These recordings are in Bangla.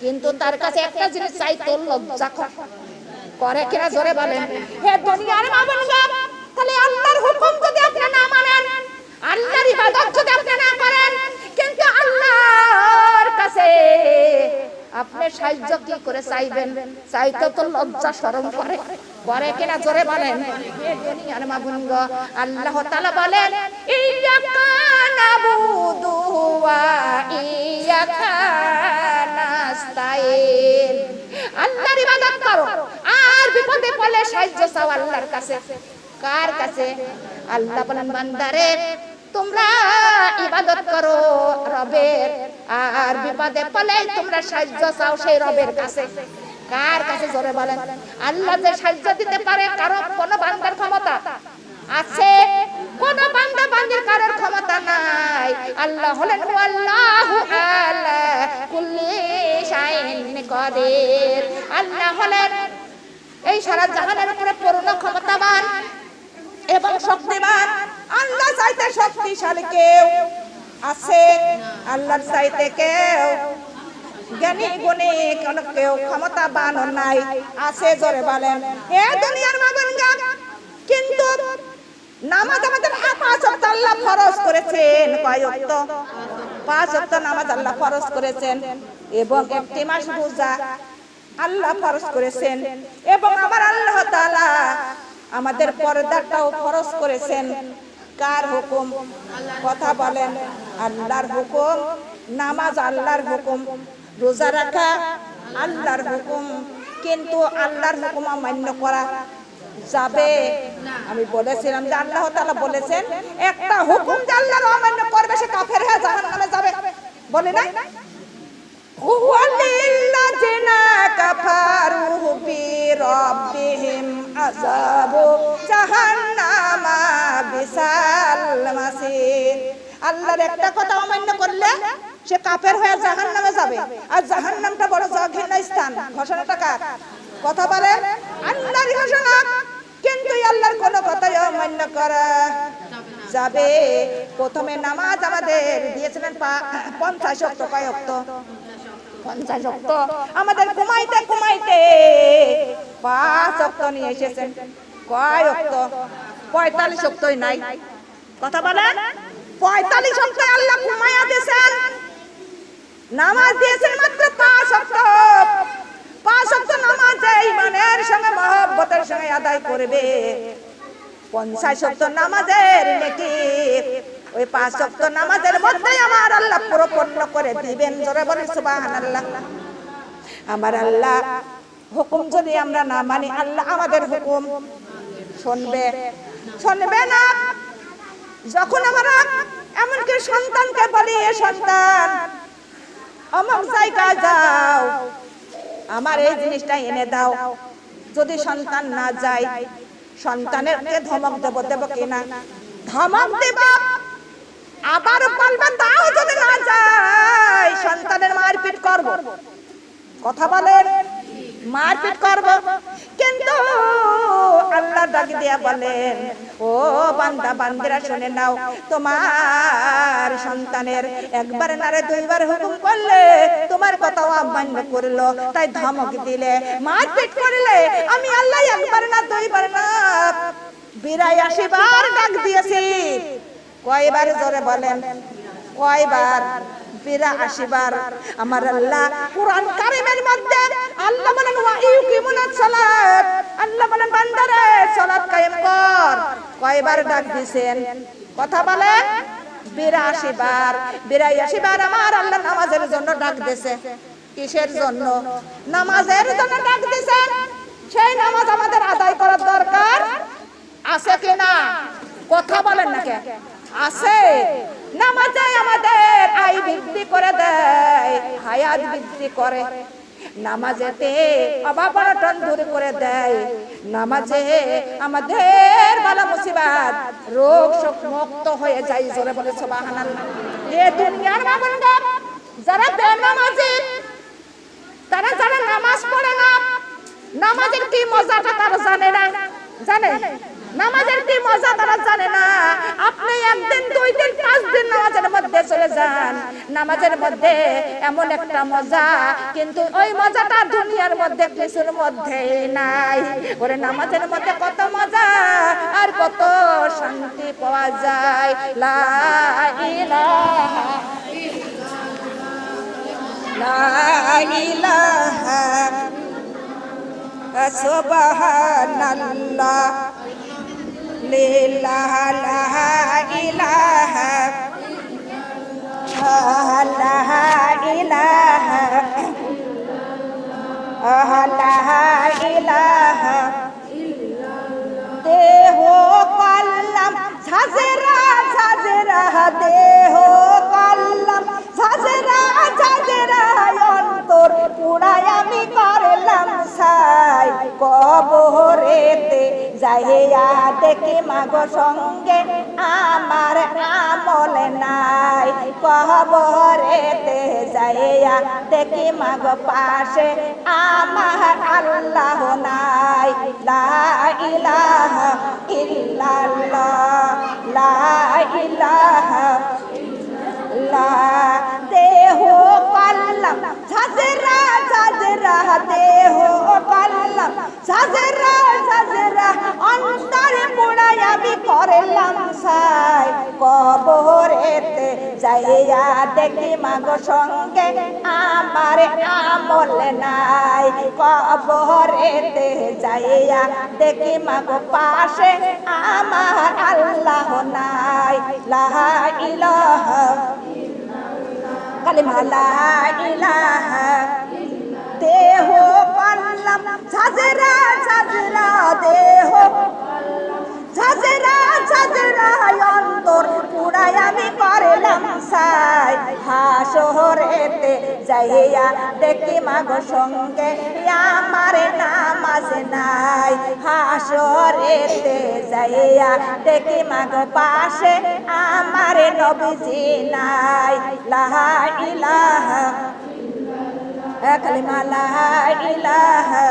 কিন্তু তার কাছে একটা জিনিস চাই, তোর লজ্জা করে কিনা জোরে বলেন। হে দুনিয়ার মা বোনগা, তাহলে আল্লাহর হুকুম যদি আপনি না মানেন, আল্লাহর ইবাদত যদি আপনি না করেন, কিন্তু আল্লাহর কাছে আপনি সাহায্য কি করে চাইবেন? চাইতে তো লজ্জা শরম করে কিনা জোরে বলেন। হে দুনিয়ার মা বোনগা, আল্লাহ তাআলা বলেন, ইয়াকা নাবুদু ওয়া ইয়াকা নাস্তাইন। আল্লাহর ইবাদত করো আর বিপদে পড়লে সাহায্য চাও আল্লাহর কাছে। কার কাছে? আল্লাহ বলেন, বান্দারে তোমরা ইবাদত করো রবের, আর বিপদে পড়লে তোমরা সাহায্য চাও সেই রবের কাছে। কার কাছে জোরে বলেন। আল্লাহ যে সাহায্য দিতে পারে, কারো কোন বান্দার ক্ষমতা আছে? কোন বান্দা বান্দির কারোর ক্ষমতা নাই। আল্লাহ হলেন আল্লাহু আলা কুল্লি শাইইন কাদির। আল্লাহ হলেন এই সারা জাহানের উপরে পূর্ণ ক্ষমতাবান এবং শক্তিমান। আল্লাহ চাইতে শক্তিশালী কেউ আছে? আল্লাহর চাইতে কেউ জ্ঞানী গুণী কেউ ক্ষমতাবান নাই? আছে? জোরে বলেন। হে দুনিয়ার মা বোনগা, কিন্তু নামাজ আমাদের 5 ওয়াক্ত আল্লাহ ফরজ করেছেন। কয় ওয়াক্ত? 5 ওয়াক্ত নামাজ আল্লাহ ফরজ করেছেন, এবং একটি মাস রোজা আল্লাহ ফরজ করেছেন, এবং আমার আল্লাহ তাআলা আমাদের পর্দাটাও ফরজ করেছেন। কার হুকুম? কথা বলেন। আল্লাহর হুকুম। নামাজ আল্লাহর হুকুম, রোজা রাখা আল্লাহর হুকুম, কিন্তু আল্লাহর হুকুম অমান্য করা যাবে? আমি বলেছিলাম যে আল্লাহ তাআলা বলেছেন, একটা হুকুম যে আল্লাহর অমান্য করবে সে কাফের হয়ে জাহান্নামে যাবে। বলে নাই? ওয়ালিল্লাযিনা কাফারু বিরাব্বিহিম আযাবু জাহান্নামা বিসাল মাসির। আল্লাহর একটা কথা অমান্য করলে সে কাফের হয়ে জাহান্নামে যাবে, আর জাহান্নামটা বড় ঘৃণ্য স্থান। ঘোষণাটা কার? কথা বলে। আল্লাহর ঘোষণা, কিন্তু আল্লাহর কোন কথাই অমান্য করা যাবে। প্রথমে নামাজ আমাদের দিয়েছিলেন 50 ওয়াক্ত। কয় ওয়াক্ত? 50 ওয়াক্ত। আমাদের ঘুমাইতে ঘুমাইতে 5 ওয়াক্ত নিয়ে এসেছেন। কয় ওয়াক্ত? 45 ওয়াক্তই নাই। কথা বলেন। 45 ওয়াক্ত আল্লাহ ঘুমায়া দিয়েছেন, নামাজ দিয়েছেন মাত্র 5 ওয়াক্ত। 5 ওয়াক্ত নামাজ ঈমানের সঙ্গে মহব্বতের সঙ্গে আদায় করবে। 50 ওয়াক্ত নামাজের নেকি ওই 5 ওয়াক্ত নামাজের মধ্যেই আমার আল্লাহ পরিপূর্ণ করে দিবেন। জোরে বলেন সুবহানাল্লাহ। আমার আল্লাহ হুকুম যদি আমরা না মানি, আল্লাহ আমাদের হুকুম শুনবে না। যখন আমরা এমনকি সন্তানকে বলি, এ সন্তান অমুক জায়গায় যাও, আমার এই জিনিসটা এনে দাও, যদি সন্তান না যায়, সন্তানেরকে ধমক দেব কিনা? ধমক দেব। আবার বলবে তাও যদি না যায়, সন্তানের মারপিট করব। কথা বলেন। মারপিট করব। কিন্তু আল্লাহ ডাক দিয়া বলেন, ও বান্দা বান্দিরা শুনে নাও, তোমার সন্তানের একবার না রে 2 বার হুকুম করলে তোমার কথাও অমান্য করলো, তাই ধমক দিলে, মারপিট করলে, আমি আল্লাহ একবার না 2 বার না 82 বার ডাক দিয়েছি। কয়বার? জোরে বলেন। কয়বার? 82 বার। আমার আল্লাহ কুরআন কারীমের মধ্যে আল্লাহ বলেন, ওয়া ইউকিমুনাস সালাত, আল্লাহ বলেন বান্দারে সালাত কায়েম কর। কয়বার ডাক দিবেন? কথা বলেন। 82 বার। 82 বার আমার আল্লাহ নামাজের জন্য ডাক দিয়েছে। কিসের জন্য? নামাজের জন্য ডাক দিয়েছেন। সেই নামাজ আমাদের আদায় করার দরকার আছে কিনা? কথা বলেন না কে? আছে। নামাজে আমাদের আয় বৃদ্ধি করে দেয়, হায়াত বৃদ্ধি করে। নামাজেতে অভাব-অনটন দূর করে দেয়। নামাজে আমাদের বালা মুসিবত, রোগ শোক মুক্ত হয়ে যায়। জোরে বলে সুবহানাল্লাহ। এ দুনিয়ার মা বোনরা, যারা বেনামাজি, তারা যারা নামাজ পড়ে না, নামাজের কি মজাটা তারা জানে না। জানে? নামাজের কি মজা তারা জানে না। আপনি একদিন, 2 দিন, 5 দিন নামাজের মধ্যে চলে যান, নামাজের মধ্যে এমন একটা মজা, কিন্তু ওই মজাটা দুনিয়ার মধ্যে কিছুর মধ্যে নাই। ওরে নামাজের মধ্যে কত মজা আর কত শান্তি পাওয়া যায়। লা ইলাহা লা ইলাহা সুবহানাল্লাহ লা ইলাহা লা ইলাহা লা ইলাহা দেহ কলম ঝাঁঝরা ঝাঁঝরা দেহ কলম ঝাঁঝরা ঝাঁঝরা অন্তর পুরাই আমি করলাম ছাই কবরেতে যাইয়া দেখি মাগো সঙ্গে আমার আমল নাই কবরেতে যাইয়া দেখি মাগো পাশে আমার আল্লাহ নাই। লা ইলাহা ইল্লাল্লাহ লা ইলাহা ইল্লাল্লাহ দেহ কলম ঝাঁঝরা ঝাঁঝরা দেহ কলম ঝাঁঝরা ঝাঁঝরা অন্তরে পুরাই আমি করলাম ছাই কবরেতে যাইয়া দেখি মাগো সঙ্গে আমার আমল নাই কবরেতে যাইয়া দেখি মাগো পাশে আমার আল্লাহ নাই। লা ইলাহা কালিমা লা ইলাহা দেহ কলম ঝাঁঝরা ঝাঁঝরা দেহ ঝাঁঝরা ঝাঁঝরা অন্তর পুরাই আমি করলাম ছাই হাসরেতে যাইয়া দেখি মাগো সঙ্গে আমার নামাজ নাই হাসরেতে যাইয়া দেখি মাগো পাশে আমার নবীজি নাই। লা ইলাহা কালিমা লা ইলাহা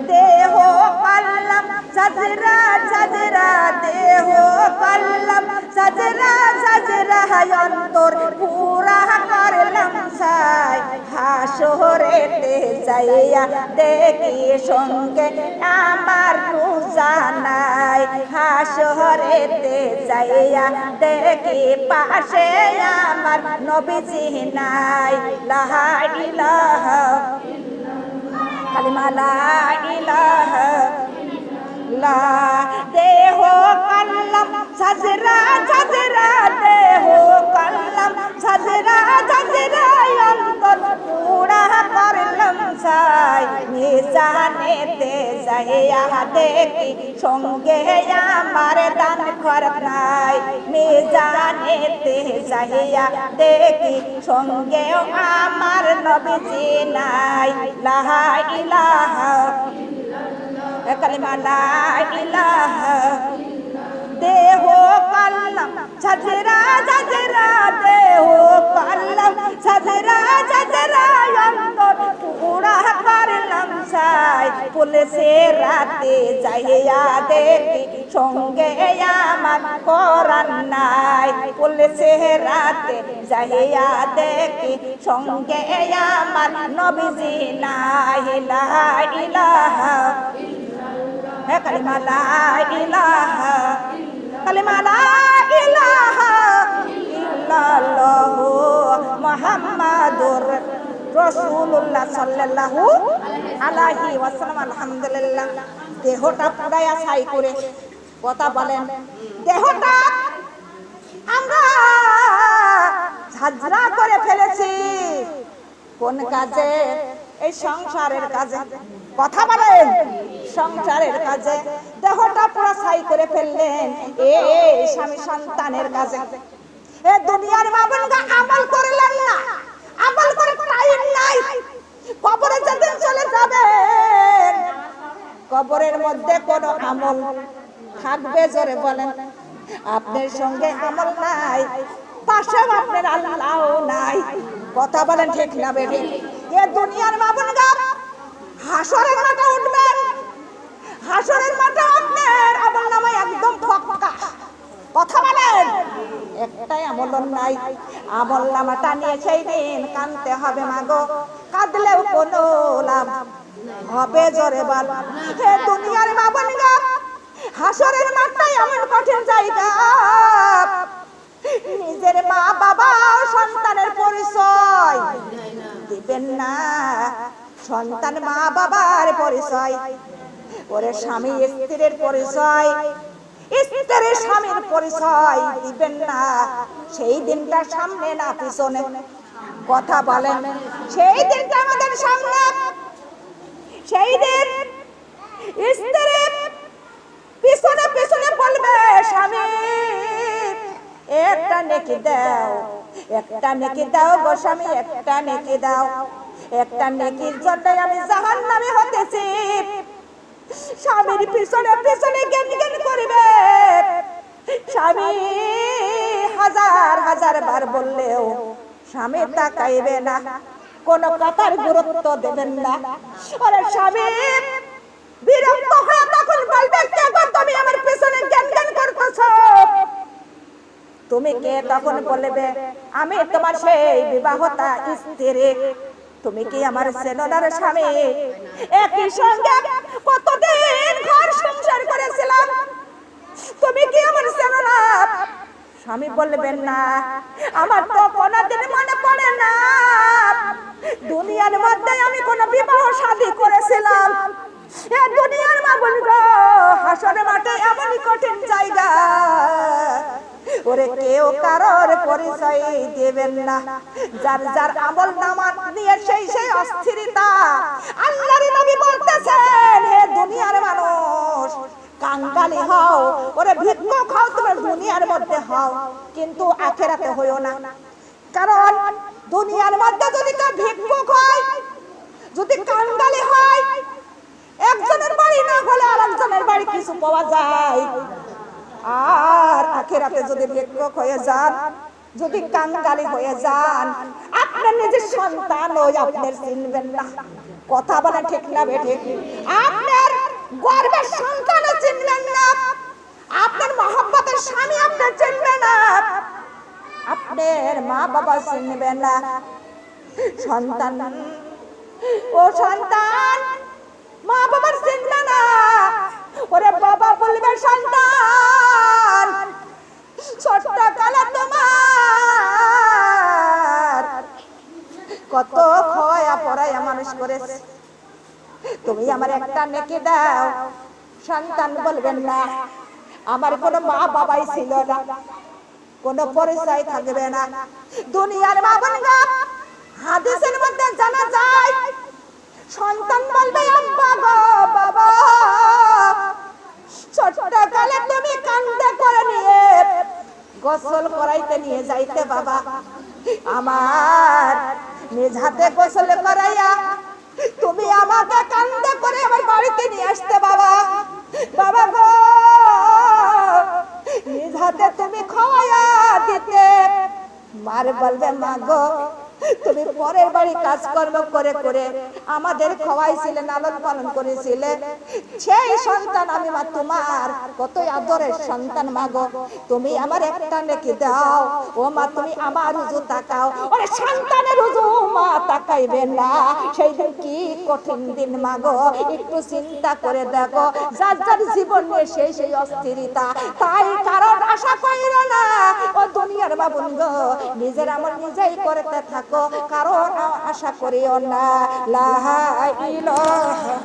দেহ কলম ঝাঁঝরা ঝাঁঝরা দেহ কলম ঝাঁঝরা ঝাঁঝরা অন্তর পুরা করলাম ছাই হাসরেতে যাইয়া দেখি সঙ্গে আমার রোজা নাই হাসরেতে যাইয়া দেখি পাশে আমার নবীজি নাই। লা ইলাহা কালিমা লা ইলাহা লা দেহ কলম ঝাঁঝরা ঝাঁঝরা দেহ কলম ঝাঁঝরা ঝাঁঝরা অন্তর পুরা করলাম ছাই মিজানেতে যাইয়া দেখি সঙ্গে আমার দান খরচ নাই মিজানেতে যাইয়া দেখি সঙ্গে আমার নবীজি নাই। লা ইলাহা কালিমা লা ইলাহা দেহ কলম ঝাঁঝরা ঝাঁঝরা দেহ কলম ঝাঁঝরা ঝাঁঝরা অন্তর পুরা করলাম ছাই পুলিশে রাতে যাইয়া দেখি সঙ্গে আমার কোরআন নাই পুলিশে রাতে যাইয়া দেখি সঙ্গে আমার নবীজি নাই। লা ইলাহা কালিমা লা ইলাহা কালিমা লা ইলাহা ইল্লাল্লাহু মুহাম্মাদুর রাসূলুল্লাহ সাল্লাল্লাহু আলাইহি ওয়াসাল্লাম। আলহামদুলিল্লাহ দেহটা পুরাইয়া ছাই করে কথা বলেন দেহটা আমরা ঝাঁঝরা করে ফেলেছি কোন কাজে এই সংসারের কাজে কথা বলেন সংসারের কাজে দেহটা পুরো ছাই করে ফেললেন এই স্বামী সন্তানের কাজে এ দুনিয়ার বাবনগা আমল করলেন না আমল করে টাইম নাই কবরে যেদিন চলে যাবেন কবরের মধ্যে কোনো আমল থাকবে জোরে বলেন আপনার সঙ্গে আমল নাই পাশেও আপনার আল্লাহ নাই কথা বলেন ঠিক না বেঠি এ দুনিয়ার বাবনগা হাসরের মাঠে উঠবেন হাসরের মাঠে আপনার আমল নামায় একদম ফাঁকা। কথা বলেন, একটাই আমল নাই। আমল নামাটা নিয়ে সেই দিন কাঁদতে হবে মাগো, কাঁদলেও কোনো লাভ হবে জোরে বল। হে দুনিয়ার মা বোনগা, হাসরের মাঠটাই এমন কঠিন জায়গা, নিজের মা বাবা সন্তানের পরিচয় দিবেন না, সন্তান মা বাবার পরিচয়, ওরে স্বামী স্ত্রীর পরিচয়, স্ত্রীর স্বামীর পরিচয় দিবেন না। সেই দিনটা সামনে না পিছনে? কথা বলেন, সেই দিনটা আমাদের সামনে। সেই দিন স্ত্রী পিছনে পিছনে বলবে, স্বামী একটা নেকি দাও, একটা নেকি দাও গো স্বামী, একটা নেকি দাও, একটা নেকির জন্য আমি জাহান্নামে হতেছি। স্বামীর পিছনে পিছনে জ্ঞান জ্ঞান করবে, স্বামী হাজার হাজার বার বললেও স্বামী তাকাইবে না, কোন কথার গুরুত্ব দেবেন না। আরে স্বামী বিরক্ত হয়ে তখন বলবে, কে গো তুমি আমার পিছনে জ্ঞান জ্ঞান করতেছো? তুমি কে? তখন বলবে, আমি তোমার সেই বিবাহতা স্ত্রী। তুমি কি আমার চেননার স্বামী? একই সঙ্গে কতদিন ঘর সংসার করেছিলাম, তুমি কি আমার চেননা? স্বামী বলবেন না, আমার তো কোনদিন মনে পড়ে না দুনিয়ার মধ্যে আমি কোন বিবাহ শাদী করেছিলাম। এ দুনিয়ার মা বলবো, হাসরের মাঠে এমনই কঠিন জায়গা, ওরে কেউ কারোর পরিচয় দেবেন না। যার যার আমল নামা নিয়ে সেই সেই অস্থিরতা। আল্লাহর নবী বলতেছেন, হে দুনিয়ার মানুষ, কাঙ্গালি হও, ওরে ভিক্ষুক হও, তুমি দুনিয়ার মধ্যে হও, কিন্তু আখিরাতে হইও না। কারণ দুনিয়ার মধ্যে যদি কেউ ভিক্ষুক হয়, যদি কাঙ্গালি হয়, একজনের বাড়ি না হলে আরেকজনের বাড়ি কিছু পাওয়া যায়। আর আখিরাতে যদি ভিক্ষুক হয়ে যান, যদি কাঙ্গালি হয়ে যান, আপনার নিজের সন্তান ওই আপনার চিনবেন না। কথা বলে ঠিক না বেঠিক? আপনার গর্ভের সন্তান চিনবেন না, আপনার মহব্বতের স্বামী আপনার চিনবে না, আপনার মা বাবা চিনবে না। সন্তান, ও সন্তান মা বাবার চিনবে না, ওরে বাবা বলবে, সন্তান ছোট্ট কালে তোমার কত খোয়া পড়াইয়া মানুষ করেছে, তুমি আমার একটা নেকি দাও। সন্তান বলবেন না, আমার কোনো মা বাবাই ছিল না, কোনো পরিচয় থাকবে না। দুনিয়ার মা বোনগা, হাদিসের মধ্যে জানা যায়, সন্তান বলবে, আব্বা গো বাবা, ছোট্ট কালে তুমি কান্দে করে নিয়ে গোসল করাইতে নিয়ে যাইতে বাবা, আমার নিজ হাতে গোসল করাইয়া তুমি আমাকে কান্দে করে আমার বাড়িতে নিয়ে আসতে বাবা। বাবা গো, নিজ হাতে তুমি খাওয়াইয়া দিতে। মার বলবে, মা গো তুমি পরের বাড়ি কাজকর্ম করে করে আমাদের খাওয়াইছিলে, লালন পালন করেছিলে, সেই সন্তান আমি মা তোমার কত আদরের সন্তান। মা গো তুমি আমার একটা নেকি দাও, ও মা তুমি আমার রুজু তাকাও। ওরে সন্তানের রুজু মা তাকাইবেন না, সেই দিন কি কঠিন দিন মা গো, একটু চিন্তা করে দেখো। যার যার জীবনে সেই সেই অস্থিরতা, তাই কারণ আশা কইরো না ও দুনিয়ার মা বোন গো, নিজের আমল নিজেই করতে থাকো, কারণ আশা করিও না। লা ইলাহা